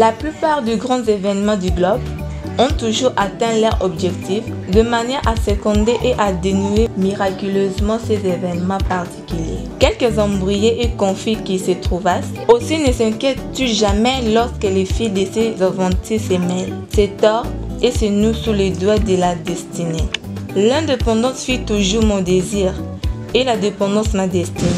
La plupart des grands événements du globe ont toujours atteint leur objectif de manière à seconder et atténuer miraculeusement ces événements particuliers. Quelques embrouillés et conflits qui se trouvassent aussi ne s'inquiètent-tu jamais lorsque les fils de ces aventures se mêlent, se tordent et se nouent sous les doigts de la destinée. L'indépendance fut toujours mon désir et la dépendance ma destinée.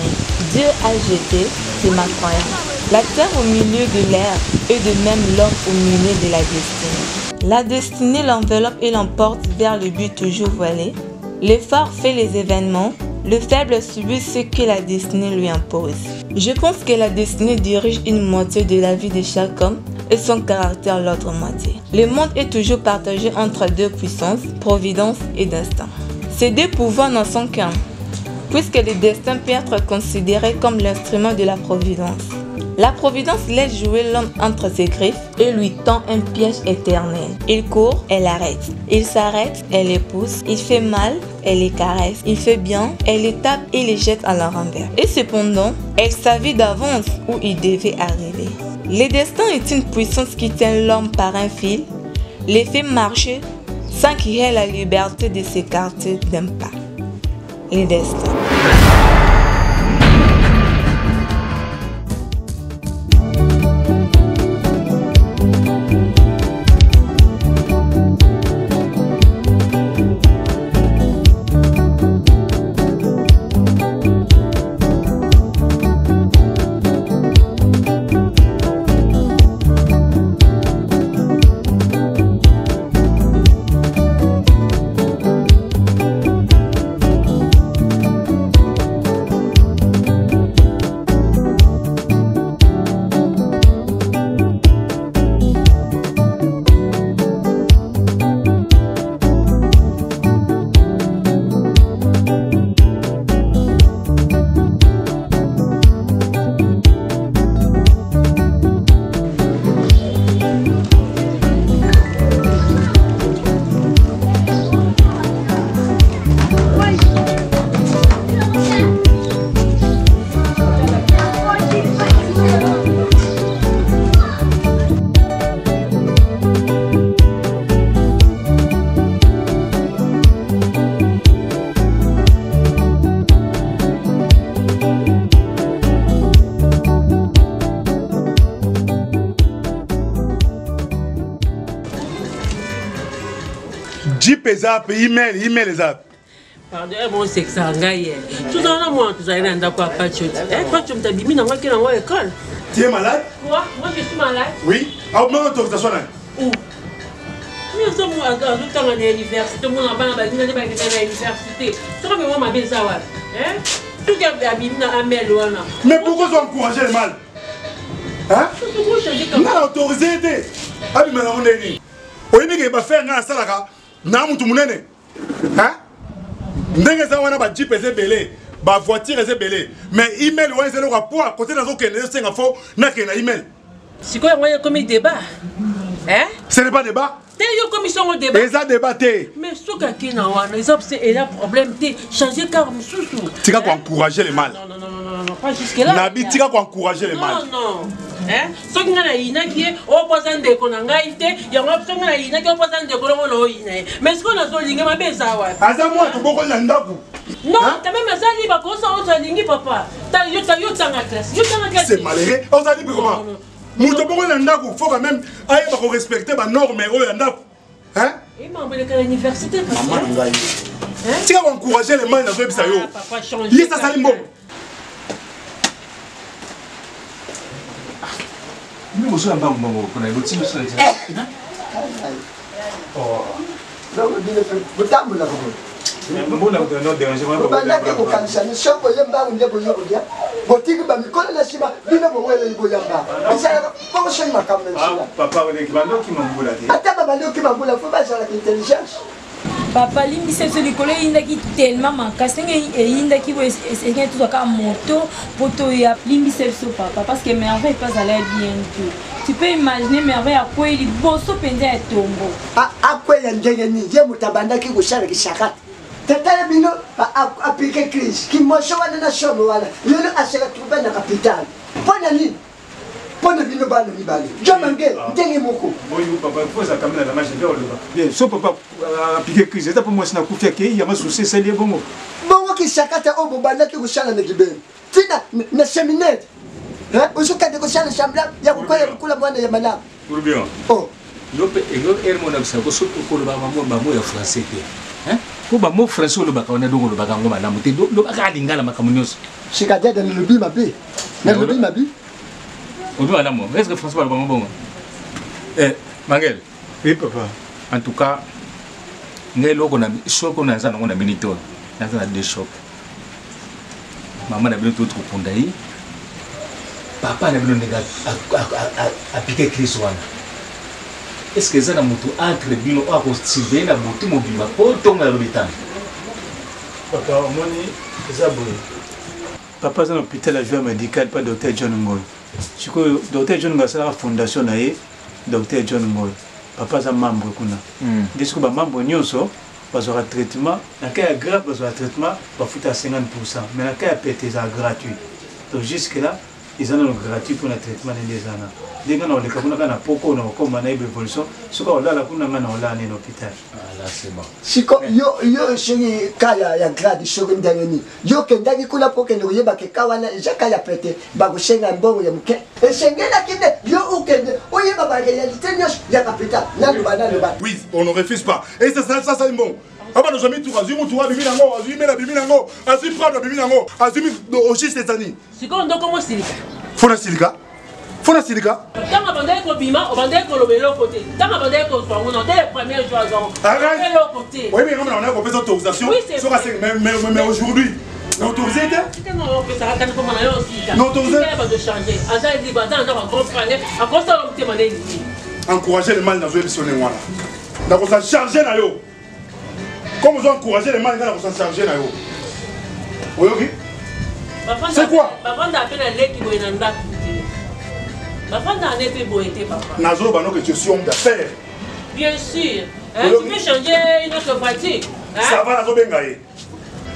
Dieu a jeté, c'est ma croyance, la terre au milieu de l'air et de même l'homme au milieu de la destinée. La destinée l'enveloppe et l'emporte vers le but toujours voilé. L'effort fait les événements, le faible subit ce que la destinée lui impose. Je pense que la destinée dirige une moitié de la vie de chaque homme et son caractère l'autre moitié. Le monde est toujours partagé entre deux puissances, providence et destin. Ces deux pouvoirs n'en sont qu'un, puisque le destin peut être considéré comme l'instrument de la providence. La providence laisse jouer l'homme entre ses griffes et lui tend un piège éternel. Il court, elle l'arrête. Il s'arrête, elle les pousse. Il fait mal, elle les caresse. Il fait bien, elle les tape et les jette à leur envers. Et cependant, elle savait d'avance où il devait arriver. Le destin est une puissance qui tient l'homme par un fil, les fait marcher sans qu'il ait la liberté de s'écarter d'un pas. Le destin. Jeep ezap, email ezap. Pardon, bon c'est que ça ngaye. Tout dans moi tu as rien d'accord pas tu. Toi tu me t'as bimi dans moi qui dans l'école. Tu es malade? Quoi? Moi je suis malade. Oui. Ah non, autorisation là. Où? Mais ça moi dans tout temps à l'université, moi là-bas à l'université. Ça me moi ma belle ça ouais. Hein? Tu as bimi dans un mail là. Mais pourquoi vous encourager le mal? Hein? Pourquoi changer comme ça? Non, autorisé. Ah mais on est ni. Oyini ke ba faire nga salaka. Na mutu munene. Hein? Ndenge za wana ba jeep ezebele, ba voiture ezebele. Mais email wa ezelo rapport côté dans okende senga fo na ke na email. C'est quoi moi comme débat? Hein? Ce n'est pas débat. T'es yo commission au débat. Eza débatté. Mais ce qui na wana, c'est un problème t'es changer car mususu. Tu vas encourager le mal. Non, pas jusque là. Nabi tu vas encourager le mal. Non. Hein? Ce qui na ina qui est opposant de konanga ite, ya ngop ce na ina qui opposant de kolongo ina. Mais ce qu'on a so linga mabeza wa. Aza moi to boko na ndaku. Non, quand même ça li ba ko sa o sa lingi papa. Ta yo tanga classe. C'est malheureux. On a dit comment? Muto boko na ndaku, faut quand même aille ba ko respecter ba norme o ya ndaku. Hein? Et maman à l'université maman ngai. Hein? Tu vas encourager les mains dans ça yo. Papa change. Li ça salimbo. Nous sommes en train de faire Papa limbi c'est celui qui inda qui tellement manque c'est inda qui est tout à moto poto ya limbi c'est papa parce que merveille pas aller bien tout. Tu peux imaginer merveille à quoi il bosso pende à tombo. À quoi il ngeni je mutabanda ki kushara kishaka. Tata bino a piqué crise qui mo showa na shomo wala. Lelo asera tuba na capital. Pona ni pone bino bana mibale jo mange ndenge moko boyo papa faut ça kamela la marche vers le bas bien so papa appliquer crise ça pour moi sina kufia ke ya masusi sali bongo bongo ki shakata o bobanda ki kushala na kibeni tina na cheminette hein usuka de kushala shambla ya kukula mwana ya mana pour bien oh yope ego hermona bisako so ko ba mamo ya français te hein ko ba mo français lo ba ka ona dongo lo ba ka ngoma na muti lo ba ka lingala makamunyoso shikata de le bi mabi na le bi mabi Obi madame, est-ce que François va bon? Mangel. Oui papa. En tout cas, ngai loko na shop na za na minito. Na za de shop. Maman na bintu tout kundai. Papa na bintu nega a piquer crise wana. Est-ce que ça na mutu entre bino a ko stiver na mutu mobile ko tonga l'hôpital? Papa moni zabou. Papa dans l'hôpital adjoint médical pas docteur John Ngoy. Je crois docteur John Ngoy c'est la fondation na docteur John Ngoy. Papa za membre kuna. Disco ba membre nyonso bazora traitement, na cas grave bazora traitement ba futa 50%, mais na cas pété ça gratuit. Donc jusque là ils ont le gratuit pour le traitement des années. Dès qu'on a le kabuna kana poko na comme na évolution, ce qu'on a la kuna ngana ola na l'hôpital. Ah là c'est bon. Siko yo chéri kaya ya grade shogo ndangeni. Yo kendaki kula poke ndo yeba ke kawana jakaya pété ba ko shenga mbongo ya muke. E shengela kinde yo ukende oyeba ba réalité nyos ya capital. Na lo bana lo ba. Oui, on ne refuse pas. Et ça c'est bon. Aba no jamais tout azumi tu wa bimina ngo, azumi la bimina ngo, azumi prendre bimina ngo, azumi au juste cette année. Siko ndo komo silika. Fona silika. Fona silika. Tanga bandai ko bima, o bandai ko lobelo côté. Tanga bandai ko so on dès le premier jour azon. Lobelo côté. Oui mais on a pas besoin d'autorisation. Sur mais aujourd'hui l'autorisé était non, ça va quand on a aussi. Non, autorisé. Il va de changer. Azan dit bazan dans un comprendre. À cause ça on te mané ici. Encourager le mal dans une émission wana. Na ko sa charger na yo. Comme vous encouragez les mal, vous en chargez là. Oui, ok. C'est quoi? Papa n'a appelé un lait qui boit dans la papa n'a pas boité, papa. Nazo, que je suis homme d'affaires. Bien sûr. Tu peux changer une autre voiture. Ça va, Nazo Bengaï.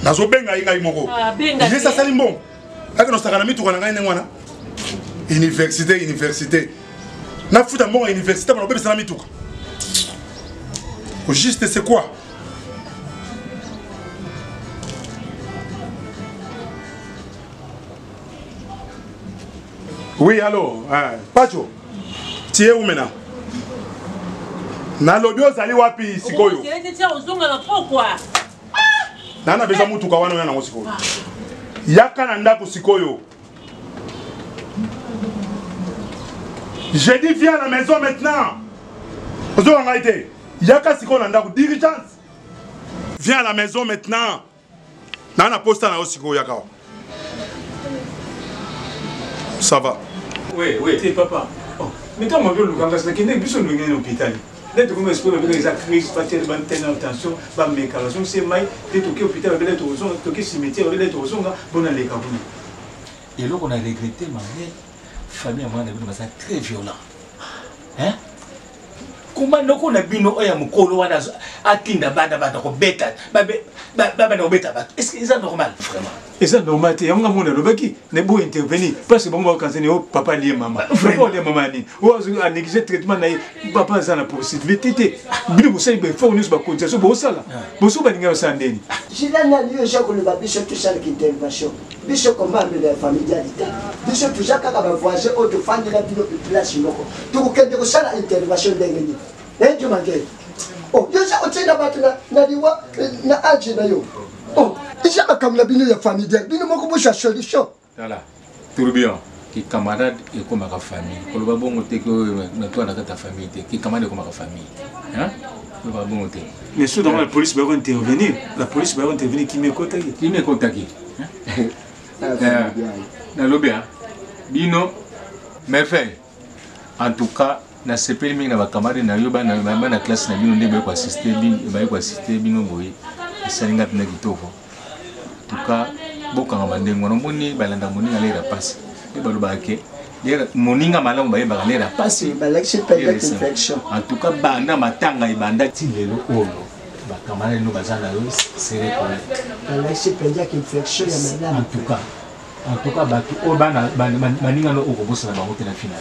Nazo Bengaï, Moko. Ah, Bengaï. J'ai ça, c'est bon. Avec nos saranami, tu connais rien. Université. Na fouta mon université, mais on peut se l'ami tout. Au juste, c'est quoi? Oui, allô, Pacho, tu es où maintenant? Na lobby ozali wapi sikoyo? Pourquoi? Nana besoin mutuka wana yana ngo sikoyo. Yaka na ndako sikoyo. J'ai dit viens à la maison maintenant. Ozo nga été. Yaka sikoyo na ndako dirigeance. Viens à la maison maintenant. Nana posta na sikoyo yaka. Ça va. Oui, c'est papa. Oh, mais toi, mon vieux Lucas, c'est qu'il n'est plus au l'hôpital. Dès que vous m'expliquez les crises, pas de bonne attention, pas de mécanisation, c'est maille, dès que l'hôpital va être aux zones, que cimetière va être aux zones, bon aller quand vous. Et là, on a regretté, ma mère, famille à moi, c'est très violent. Hein? Comment on a bino oya mukolo wana atinda banda ko beta baba no beta ba est-ce que c'est normal vraiment c'est normal te yanga mona lobaki ne bo intervenir parce que bon ba kanzeni o papa lié maman vraiment lié maman ni o a négligé traitement na papa za na possibilité te bino bosai be faut nous ba cotisation bo sala bo so ba ninga sandeni jila na liyo jako le babiso tout ça l'intervention biso comment la familialité biso tout ça kaka ba voyager au de fan de la place moko to kende ko sala intervention ndengeni tu manges. Oh, il y a aussi na batna na diwa na age na yo. Oh, il y a comme la bino ya familiale, bino moko bo chercher solution. Voilà. Tout bien. Qui camarade et comme ma famille. Pour le bon côté que na toi na ta famille, qui camarade comme ma famille. Hein? Le bon côté. Mais ceux dans la police va intervenir. La police va intervenir qui me contacte. Qui me contacte. Na lobia. Bino merveille. En tout cas, na sepeli mingi na bakamari na yo bana na classe na bino ndebe ko assister bino boye esalinga tena kitoko tuka bokanga bandengo na moni balanda moninga lera pasi e baloba ke lera moninga malamu baye bakalera pasi balexi pele infection en tout cas banda matanga ibanda ti lelo olo bakamari no bazana yo sere ko balexi pele infection ya malamu en tout cas batu o bana maninga no okobosa na bango tena final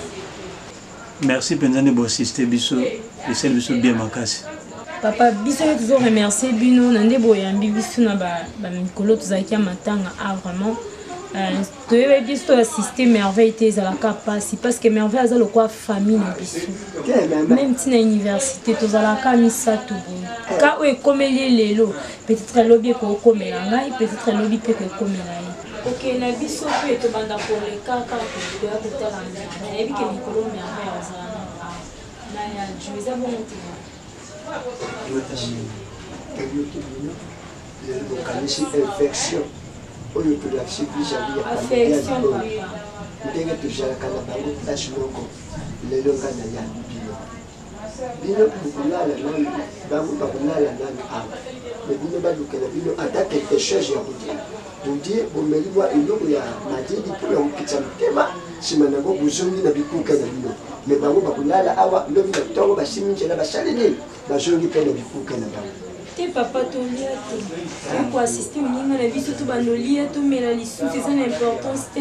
Merci Penzane Bossiste Bisso, et celle Bisso bien makasi. Papa, biso toujours remercier Bino, nande boyambi biso na ba mikolo tozaki matanga vraiment. Tu avais dit que assister merveille tes à la capacité parce que merveille a le quoi famille na biso. Même si na université tous à la camisa tout bon. Quand est comme lelo, peut-être lobby ko comme la peut-être lobby peut ko comme la. OK, na biso peut to banda pour les cas quand tu dois te rendre. Et puis que mikolo merveille azana. Na ya juiza bon infection oyo tolakisi affection ndenge tozalaka na bango place moko lelo nga na ya bino bokolala nani bango bakolala nani awa me bino balukela bino ata quelque chose ya kodia bodie bomeli mwa eloko ya madidi mpo ya kokitisa motema nsima nango bozongi na bikuka na bino me bango bakolala awa lobi na ntongo basimi nzela basali nini bazongi mpe na bikuka na bango te papa tolia te pour assister au ninga la vie surtout bandolia to mais la licence c'est ça l'importance te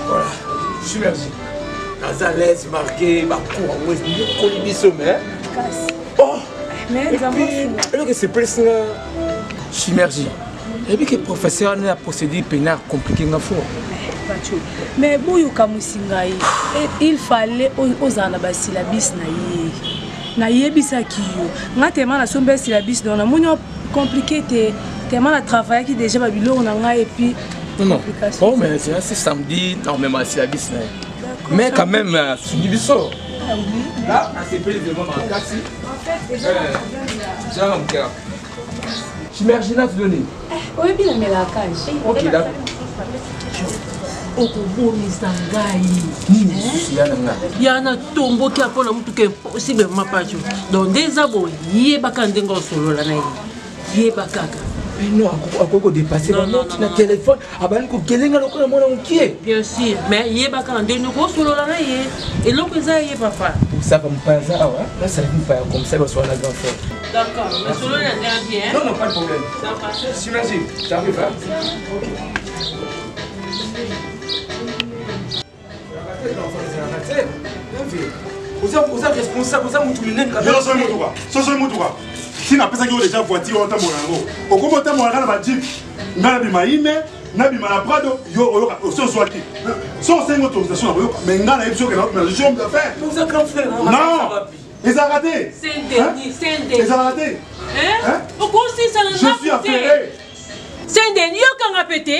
voilà je suis merci Azalès marqué ma cour en ouest ni colibi sommet oh mais alors que c'est presque synergie et puis que professeur n'a procédé pénal compliqué nga fort mais boyoka musingai il fallait ozana ba syllabus na yebisaki yo nga tellement na sombe syllabus donc na monyo compliqué tellement na travail qui déjà ba biloko na nga et puis non bon mais c'est samedi non même à syllabus mais quand même fini biso là c'est plus de moment kasi en fait déjà mon cœur j'imagine à te donner oui bien mais la cage OK d'accord okobomisa ngai ya na tomboki mpona motuka impossible mapacho donc déjà boyebaka ndenge osolola na ye yeba kaka non akoki kodépasser banoti na téléphone abandi kokelenga lokola mwana mokie bien sûr mais yebaka na ndenge kosolola na ye eloko eza ye papa osaka mopaya aza awa nasalaki mopaya comme ça basola na grand frère d'accord mais solola na ndenge bien non pas de problème j'imagine j'arrive oza responsable oza mutu minene soso motuka si napesaki yo déjà voiture otambola yango okomi otambolaka na bajip ngai nabima ime nabima na prado yo oyoka osozwaki so osengi autorisation na koyoka mais ngai nayebi soki naotumela homme d'affaires non ezalaka te ezalaka te okosisana je suis affairé Saint-Denis yokanga pete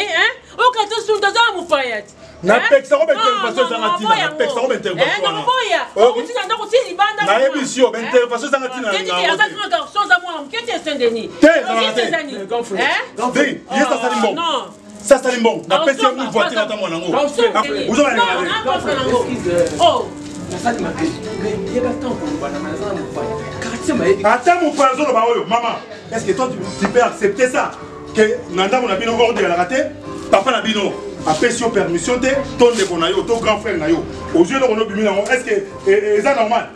okata sunta za mopaya ti napekisa ko baintervention ezanga ntina napekisa ko baintervention wana nayebi si yo baintervention ezanga ntina te asali mbongo sasali mbongo napesi yo mi voiture ata mwana yango ata mopaya azoloba oyo mama est ce que toi tu peux accepter ça que na ndako na bino ordre elaka te papa na bino apesi yo permission te to ndeko na yo to grand frère na yo ozwi eloko nobimi nango est ce que eza normal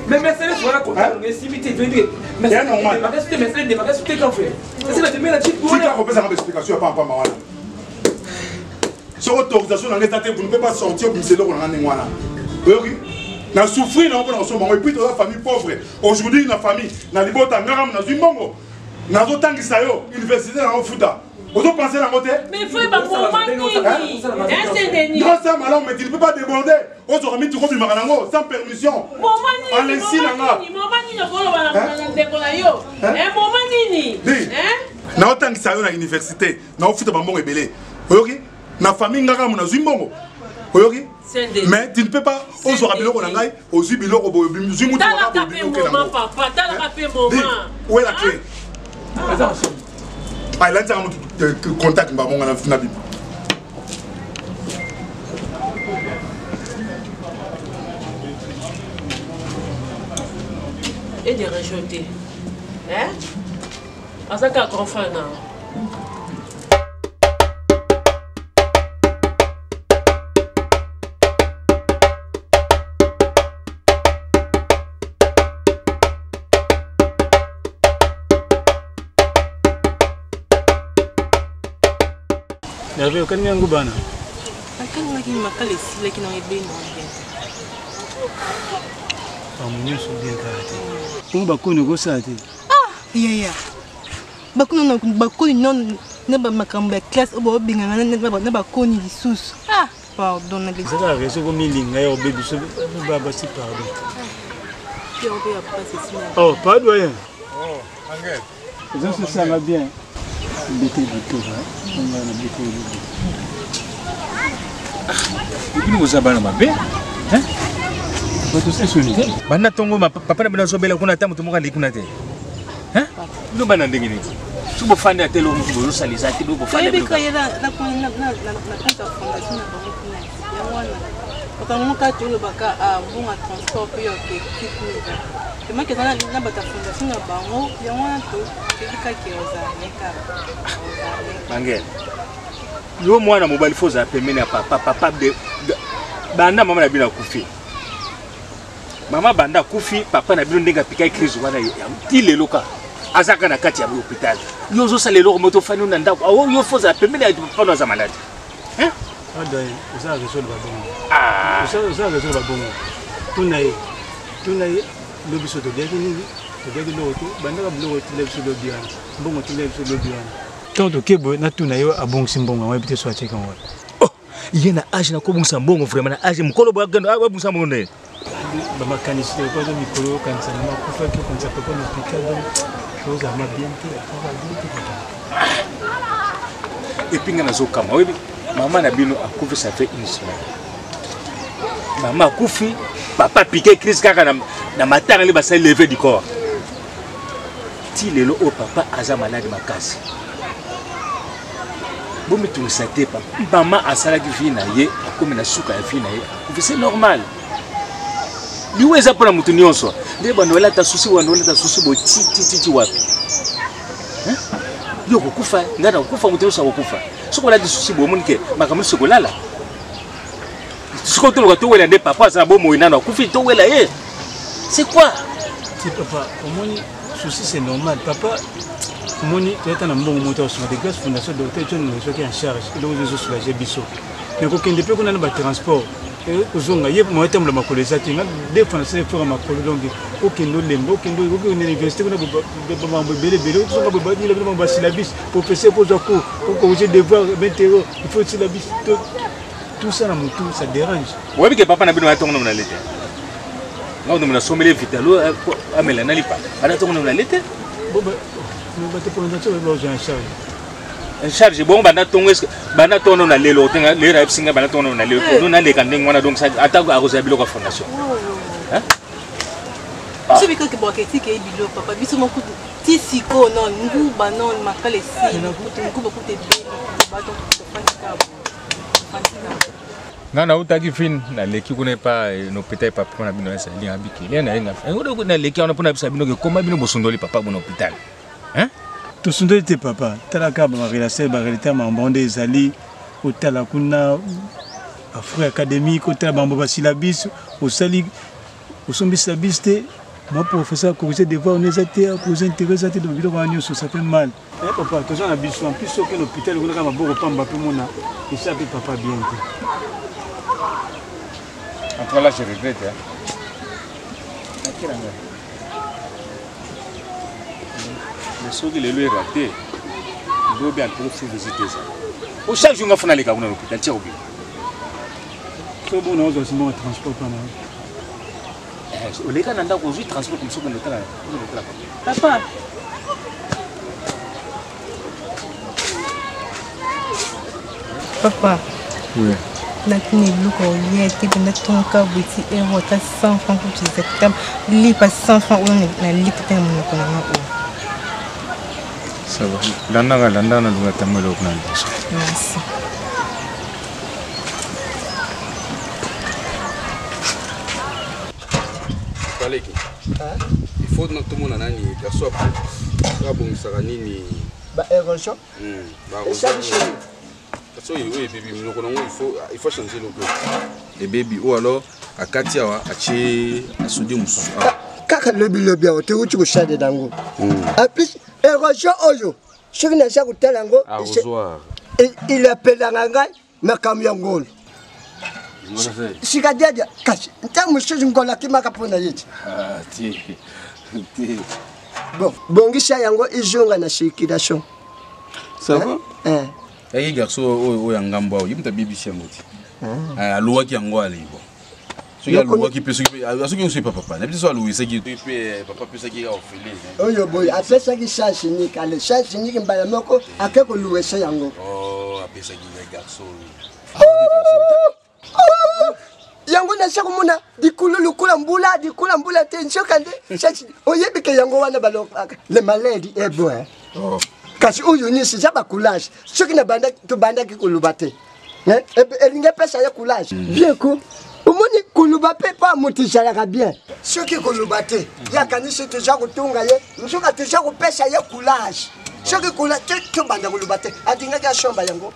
mais Mercedes voilà quoi simité vendu mais c'est normal Mercedes démarrer sur tes grand frère c'est la demain la petite pour la repose en explication pas wana sur autorisation na ngeta te vous ne pouvez pas sortir pour c'est eloko na ngani wana oui na souffrir na mpona kosombongo et puis toza famille pauvre aujourd'hui na famille na libota ngaramu nazwi mbongo nazotangisa yo université na ofuta ozopenser nango te mais faut pas moment nini grand ça malon mais tu ne peux pas déborder ozora miti kobimaka nango sans permission moment nini okoloba na ndeko na yo moment nini naotangisa yo na université na ofuta bambongo ebele oyoki na famille ngaramu nazwi mbongo oyoki mais tu ne peux pas ozora biloko na ngai ozwi biloko zwi mutu où est la clé ah il a dit un contact mbabonga na bibi et de rejeter à ça qu'à grand frère non Nerveux, quand il y a un goubana. Quand il m'a calé, c'est qui n'en est bien. Mon sont bien gardés. On va connaître ça. Ah, yeah. Bakuna non ne ba makamba classe obo binga na ba koni lisusu. Ah, pardon na ça va réseau comme lilinga yo bébé so ba si pardon. Oh, pas de rien. Oh, Angel. Ça va bien. Bêté du tout, hein. On va le bêté du tout. Nous vous abonnons ma belle. Hein? Bana tongo papa na bina sobela kuna tamu tumuka ndikuna te. Hein? Ndo bana ndengini. Subo fande atelo mbo salisa ti bo fande. Ebi kayela na konta fondation na bakuna. Yawana. Okamuka tulo baka bunga transport yo ke kitni. Kema ke na bata fondation na bango yawana to kika kioza neka. Mangel. Yo mwana mobile foza pemene papa de banda mama na bina kufi. Mama banda kufi papa na bino ndenga pika crise wana ya tile loka azaka na kati ya hôpital yo zo salelo moto fani na ndako awo yo foza pemene ya papa za malade hein adai ça résout le babongo ça résout le babongo tunaye le biso to dia kini to dia lo to banda ka blogo tile biso lo dia mbongo tile biso lo dia tant que bo na tunaye abongo simbongo wa bité so acheka ngwa oh yena age na ko bungsa mbongo vraiment na age mukolo bo gando abungsa mbongo ne ma canisse quoi de micro quand ça m'a pour faire que quand ça peut pas l'hôpital donc chose à ma bien et puis ngana zo kama webi mama na bino akufi ça fait une semaine mama akufi papa piqué crise kaka na matanga le basa lever du corps ti lelo o papa aza malade makasi bomi tu sate pas mama asala ki fina ye comme na suka ya fina ye akufi c'est normal liweza pona mutu nyonso nde bandola ta susi bo titi wapi hein yo kufa ngana kufa mutu so kufa soko la susi bo munike makamuli soko lala soko to lo to wela nde papa za bo moina na kufi to wela ye c'est quoi c'est papa au moins souci c'est normal papa moni tu es na mbongo moto sur des grâce fondation docteur John Ngoy qui en charge le réseau sur la Jebiso mais ko kende pe ko na ba transport uzonga ye mo etemla makoleza tinga défense pour makolo donc okendo lembo okendo ko université ko na ba bele uzonga ba ni le ba syllabus pour passer pour zako ko j'ai devoir météo il faut syllabus tout ça na mutu ça dérange ouais que papa na bino atongo na lete ngao na somele vitalo amela na lipa ana tongo na lete bon ba te pour nous ba j'ai en charge bon bana tongo na lelo tenga le ra singa bana tongo na lelo no na le kandeng wana donc ça atako a rosa bilo ka fondation hein c'est bien que boketi ke bilo papa biso mo kutu ti siko non ngu ba non makale si ngu ba kutu ba to fanya ngana utaki fin na leki kuna pa no hôpital papa na bino sa li abiki le na nga ngo na leki ona pona bisa bino ke koma bino bosondoli papa bon hôpital hein to sondoli te papa talaka ba relation ba relité ma mbonde ezali otala kuna afro académique otala ba mbo syllabus osali osombi syllabus te moi professeur corriger devoir on était pour intéresser te donc biloko anyo ça fait mal eh papa to ça na biso en plus que l'hôpital kuna kama boko pamba pe mona et ça peut papa bien te entre là je regrette hein mais ce qui est raté il doit bien trop visiter ça au chaque jour on fait les cas on a l'hôpital tiens oublié c'est bon on a aussi mon transport pas mal les gars n'ont pas aujourd'hui transport comme ça qu'on est là papa papa oui lakini luko yeti kuna tonka buti euro ta 100 francs pour ces hectares li pas 100 francs on na li tata mon ko na ko ça va landa na lunga tamelo kuna merci Paleki il faut que tout le monde nani perçoit pas bon ça nini ba érosion ba so oui bébé il faut changer le bloc les bébés ou alors à Katia à Tché à Soudi Moussou kaka lobi a te uchi ko shade dango a plus érosion oyo soki na chaque tel ango arrosoir il appelle la ngai na kamyangol sikadia kashi ntamu shizi ngola kimaka pona yiti bon bongisha yango ijonga na circulation ça va eh garçon o yangamba o yimta bibi shangoti aluwa ki yango alibo soki aluwa ki peso ki asoki on sait papa na biso aluwa saki pe papa pesa ki ofele oyo boy apesa ki charge ni kale charge ni mbala moko akeko luwese yango apesa ki garçon yango na shako mona dikulu kula mbula te nshokande chachi oyebike yango wana baloka le maladi ebo kasi uyu ni si jaba coulage soki na banda to banda ki kulubate elinge pesa ya coulage bien ko omoni kuluba pe pa motishala ka bien soki kulubate ya kanisi to jako tunga ye nsoka to jako pesa ya coulage soki kula to banda kulubate adinga ka shomba yango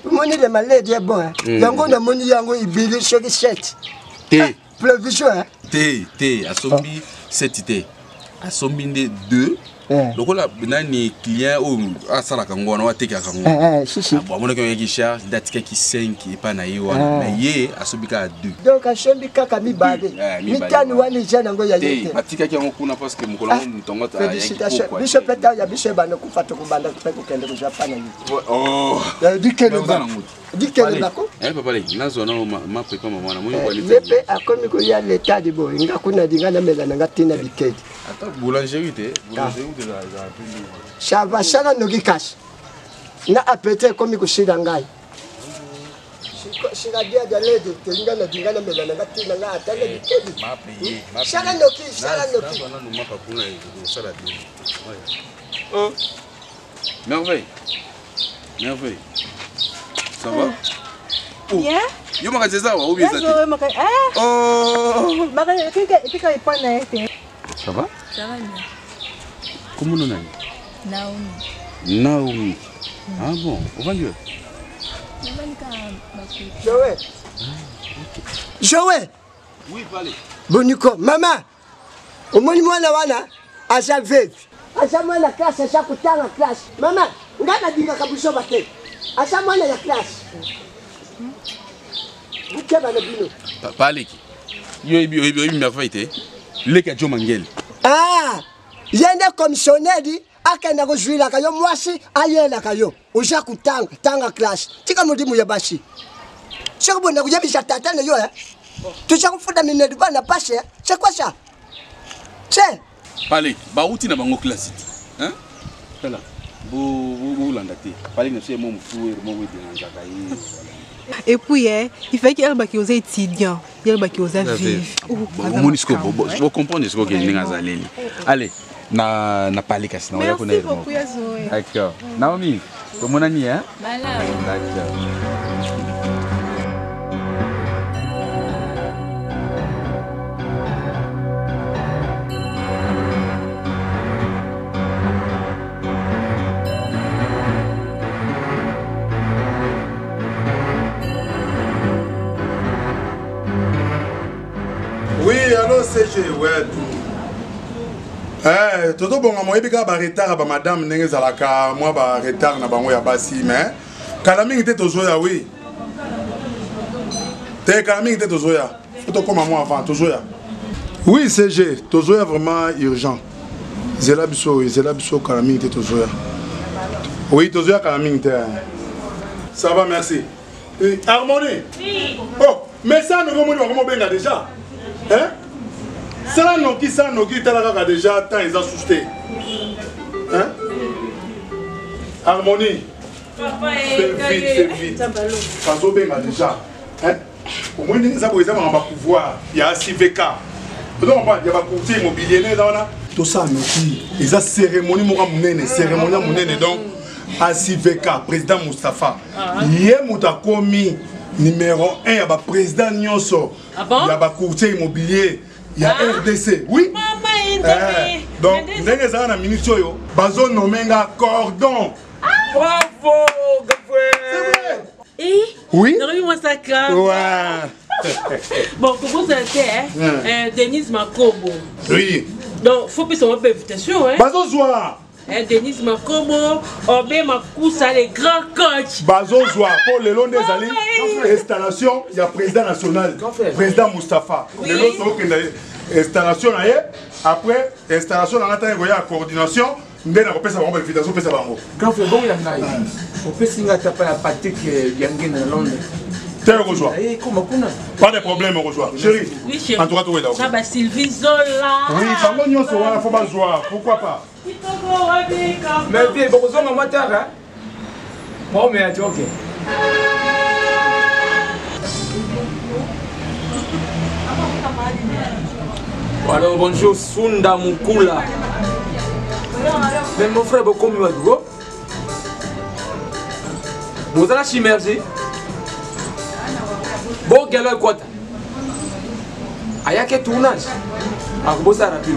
moni le malade est bon yango na moni yango ibili soki 7 T prévision T asombi 7 T asombi nde 2 lokola nani client o asala kangwana wateka kangwana si bon mona ki charge datika ki 5 epa na ye wana mais ye asombi ka 2 donc asombi kaka mibale mitani wani jana ngo ya yete batika ki yango kuna parce que mukolo mutongo ta ya biso peta ya biso bana kufata kubanda kupeko kende kujapana yi dikele bako papa le nazo na ma pepa mama na moyo kwali lepe akomi ko ya l'état de bo nga kuna dinga na mela nga tina bikedi ata boulangerie te Chava shala nogi cash. Na apete komi kushida ngai. Shira dia de lede tinga na dinga na mela na tina nga atanga bikedi. Shala noki. Oh. Merveille. Ça va? Bien. Yo maka ça ou bien ça? Oh. Maka kika ipana ete. Ça va? Ça va bien. Comment on a? Naomi. Ah bon, on va mieux. Joël. Oui, parlez. Boniko, maman. Au moins mwana wana aja veve. Aja mwana classe aja kutanga classe. Maman, ngana dinga kabuso bate. Aja mwana ya classe. Bukeba na bino. Parlez qui? Yo merveille. Le kajo mangel. Ah, yende commissionnaire di akenda ko juila kayo mwasi ayela kayo. Uja kutanga tanga classe. Tika mudimu ya bashi. Chako bonda kujabisha tatana yo tu chako futa minedi bana pashe. C'est quoi ça? C'est Parlez, baouti na bango classe. Hein? Tala. Vous l'andate. Parlez ne c'est mon fou et mon wédé en et puis, il fait qu'il y a des étudiants, il y a des vivre. Vous comprenez ce que je veux dire. Allez, na parler kasi na merci beaucoup Zoé. D'accord. Naomi, comment on y est? D'accord. Oui, allô CG, ouais. Toto bonga mo ebika ba retard ba madame ndenge zalaka moi ba retard na bango ya basi mais kala mingi te tozoya oui. Te kala mingi te tozoya. Faut comme moi avant tozoya. Oui, CG, tozoya vraiment urgent. Zela biso kala mingi te tozoya. Oui, tozoya kala mingi te. Ça va, merci. Harmonie. Oui. Oh, mais ça nous comment benga déjà. Hein? Ça noki talaka déjà tant ils ont susté. Hein? Harmonie. Papa fais vite. Parce que déjà. Hein? Au moins ça pour pouvoir. Il y a CVK. Donc il y a courtier immobilier là. Tout ça noki. Ils ont cérémonie monene donc à CVK président Moustapha. Hier mutakomi numéro 1 il y a président Nyonso. Il y a courtier immobilier. Il y a RDC, oui. Donc, ndenge za na minute yo, bazo nomenga cordon. Bravo, Gabriel. Oui. Non, mais moi ça crame. Ouais. Bon, comment ça fait Denise Makobo. Oui. Donc, faut plus avoir invitation hein. Bazo zoa. Denise Makobo, Obé Makoussa, les grands coachs. Bazo Zoua, pour le long des alliés, installation, il y a président national, président Moustapha. Le long c'est installation, après, installation, on attend la coordination, on a l'invitation pour l'invitation. Grand frère, bon, il y a on peut signer à taper la Patrick Yanguin dans Londres. Pas de problème, Rojoa. Chérie, oui, chérie. En tout cas, tu es là. Ça va, Sylvie Zola. Oui, ça va, nous sommes faut pas jouer. Pourquoi pas? Mais bien, beaucoup de gens m'ont dit, hein? Bon, mais tu es ok. Alors, bonjour, Sunda Mukula. Mais mon frère, beaucoup mieux à Dougo. Vous allez chimerger. Bon, quel est le côté? Aya que tournage. A vous a rapide.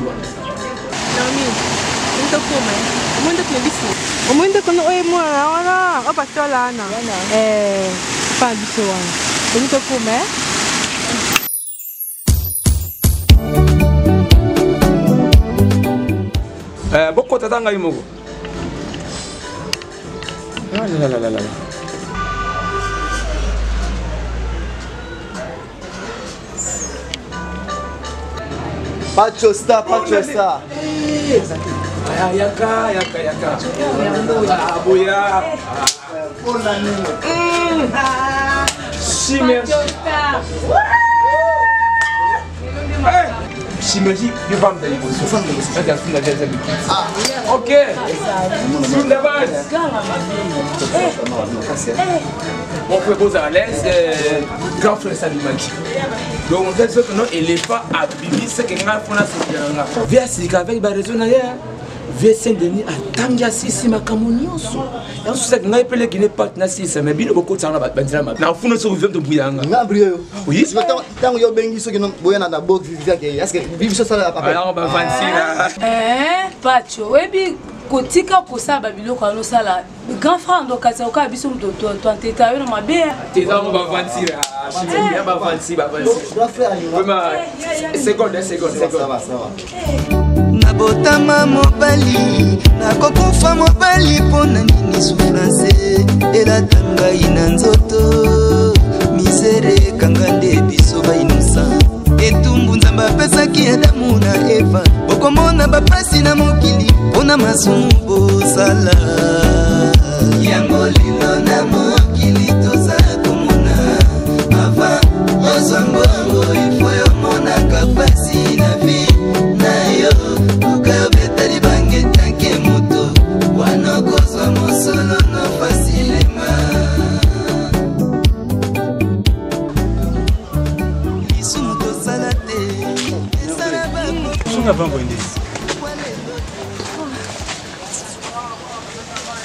Beaucoup de temps à Imogo. Pachosta, Pachosta. Yaka. Aboya. Chimergie, tu vas me donner. Ok. Sur la base. On peut poser à l'aise. Grand frère Salimaki. Donc on fait ce que nous éléphants à Bibi, c'est que nous avons fait. Viens si avec la raison d'ailleurs. Viens Saint-Denis à Tangia Sissi Makamonioso. Et on sait que nous avons appelé qui n'est pas Nassis, mais bien beaucoup de temps là-bas. Nous avons fait notre vie de Bouyanga. Oui. Tant que vous avez dit que nous avons un beau vivre, est-ce que Bibi ça là? Alors on va fancy là. Pacho, oui. Kotika kosa babilo kwa lo sala grand frère ndo kaza oka biso mto to teta yo na mabe teta mo ba vantira ya ba vanti grand frère seconde ça va nabotama mobali nakokufa mobali pona nini souffrance elatanga ina nzoto misere kangande biso ba innocent etumbu nzamba pesaki Adamu na Eva okomona bapasi na mokili mpona masumu bosala yango lino na mokili toza komona ava ozwa mbongo ifo yomonaka pasi na vi na yo okabeta libange tanke moto wana kozwa mosolo no fasilema lisumu tosala te esala bako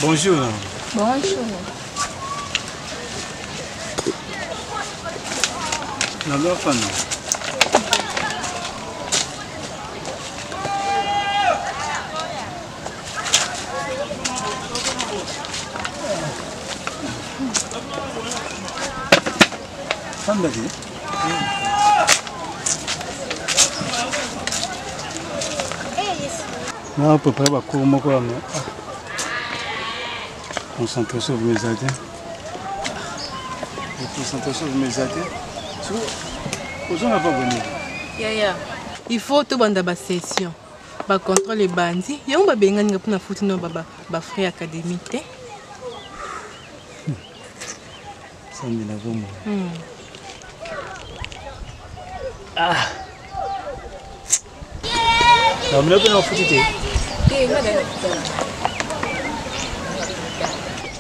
Bonjour. Bonjour. La meilleure femme. Femme d'adi. Non, à peu près, bah, cours, moi, quoi, concentration sur mes adhérents. Concentration sur mes adhérents. Aux gens n'ont pas venu. Il faut tout banda ba session. Ba contrôle les bandits. Ya on ba benga nga puna futi no ba frère académique. Ça me l'a vraiment. Ah. Ça me l'a pas futi.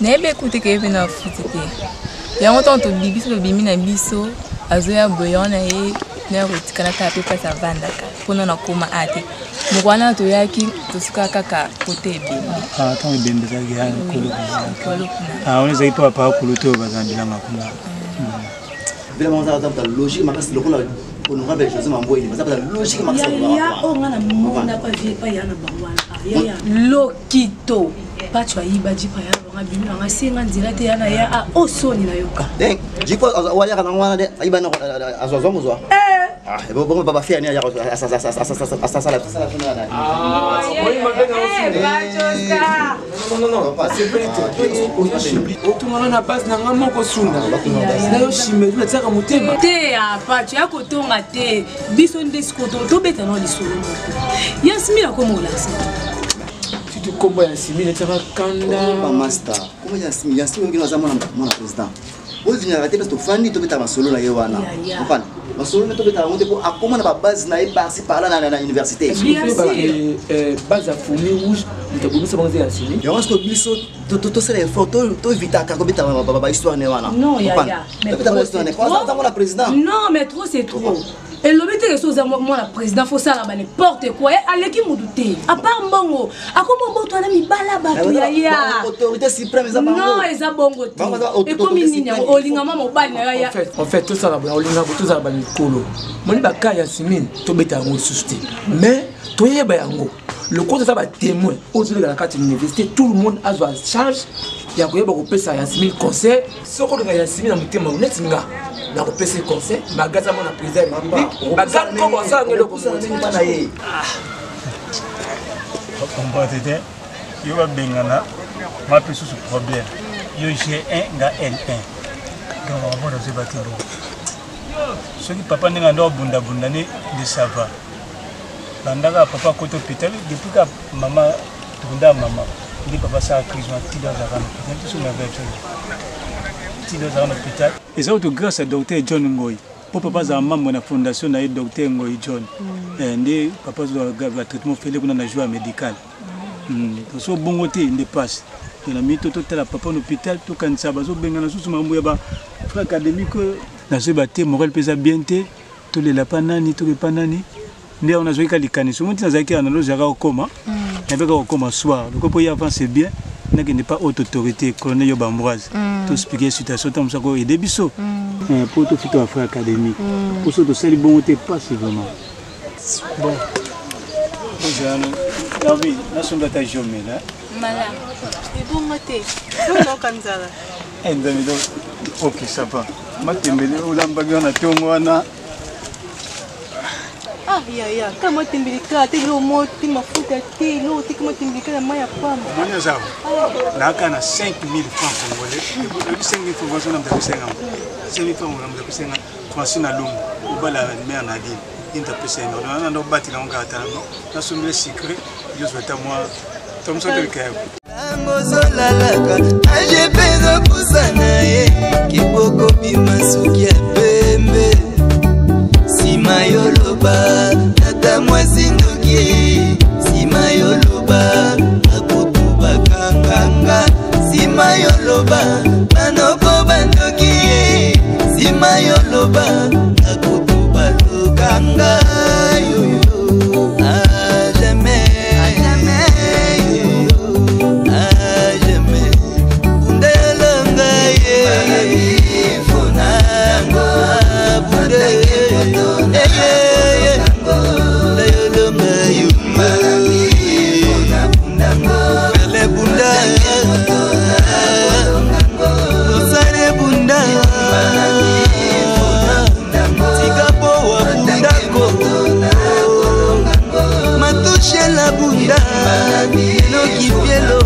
Nebe écouté que vient futi. Ya on tente bibiso bimi na biso azoya boyona e na rotikana ta pe pa savanda ka. Pona na koma ate. Mukwana to yaki to suka kaka kote bi. Ah tant bende za ya kolo. Ah on les pas pas kolo to bazambila makuna. Vraiment ça dans logique makasi lokona on aura belle chose mambo ini. Ça la logique makasi. Ya on na mona pa vie pa yana bangwana. Ya lokito. Pacho ayiba jipa ya ngabimi ngasinga nzira te yana ya osoni na yoka. Donc, jipo waya kana ngwana de ayiba na azozomuzwa. Ah, bon, papa fait un non, c'est vrai. Tout le monde a base n'a pas consumé. D'ailleurs, je me dis ça comme thème. Té a pas tu as coton à té. Bison des coton, tout bête dans les solo. Yasmina comment là ça? Tu te combats Yasmina, tu vas kanda. Master. Comment Yasmina qui nous a mon président. Vous venez arrêter parce que Fanny tu bête ma solo là Yohana. Enfin, ma solo tu bête à monter pour à comment la base n'a pas par là dans l'université. Base à fourmi rouge, tu as besoin de manger Yasmina. Je pense que biso tout ça est fort, tout vite à quand bête ma histoire n'est pas. Non, ya. Mais tu la président. Non, mais trop c'est trop. Et le but est que moi la président faut ça là n'importe quoi allez qui me douter à part mbongo à comment bon toi na mi bala batu ya autorité suprême ça non eza bongo te et comme nini olinga mama obali na ya en fait tout ça là olinga tout ça ba mikolo moni ba ka Yasmine to beta ngo susté mais to yeba yango le côté ça va témoin autour de la carte université tout le monde a sa charge ya ko yeba ko pesa Yasmine conseil soko de Yasmine na mutema net nga na ko pesa conseil magaza mon président magaza ko ça ngelo ko mutema na ye on tete yo ba bengana ma pesu ce problème yo G1 nga L1 donc on va se battre ce qui papa ninga ndo bunda bunda ni de sava bandaka papa koto hôpital depuis que maman tunda maman dit papa ça crise ma ti dans la hôpital tout sur la voiture ti dans la hôpital et ça tout grâce à docteur John Ngoy pour papa za membre na fondation na docteur Ngoy John ndi papa za traitement fait kuna na joie médical so bongo te inde passe na mi to tala papa na hôpital to kanisa bazo benga na susu mambo ya ba frère académique na se baté moral pesa bien te to le la panani to le panani ndé on a joué kalikani so monti na zaki na lo jara okoma avec okoma soir donc pour y avancer bien n'a que n'est pas haute autorité colonel Yobambroise tout expliquer situation comme ça ko aider biso pour tout futur affaire académique pour ça to sali bon te passe vraiment bon bonjour David na somba ta jomé là mala et bon maté non kanzala donc OK ça va matembele olamba na tongo wana ah ya kama timbilika te lo moti mafuta te lo te kama timbilika na maya pamba mwana zao na kana 5000 francs congolais 5000 francs na mtakusenga 5000 francs na mtakusenga Francine Alongo ubala mère Nadine inta pesa na ndo bati na ngata na sombe secret yo souhaite moi tom so de cœur ngozolalaka ajepeza kusana ye kiboko bimasuki ya pembe Simayoloba, tata mwasinduki Simayoloba, akutuba kanganga Simayoloba, manoko bandoki Simayoloba, akutuba lukanga Yoyo, a jamais, yoyo, a jamais Bundelanga ye, fonango, bundelanga Matouche la bunda, no kipielo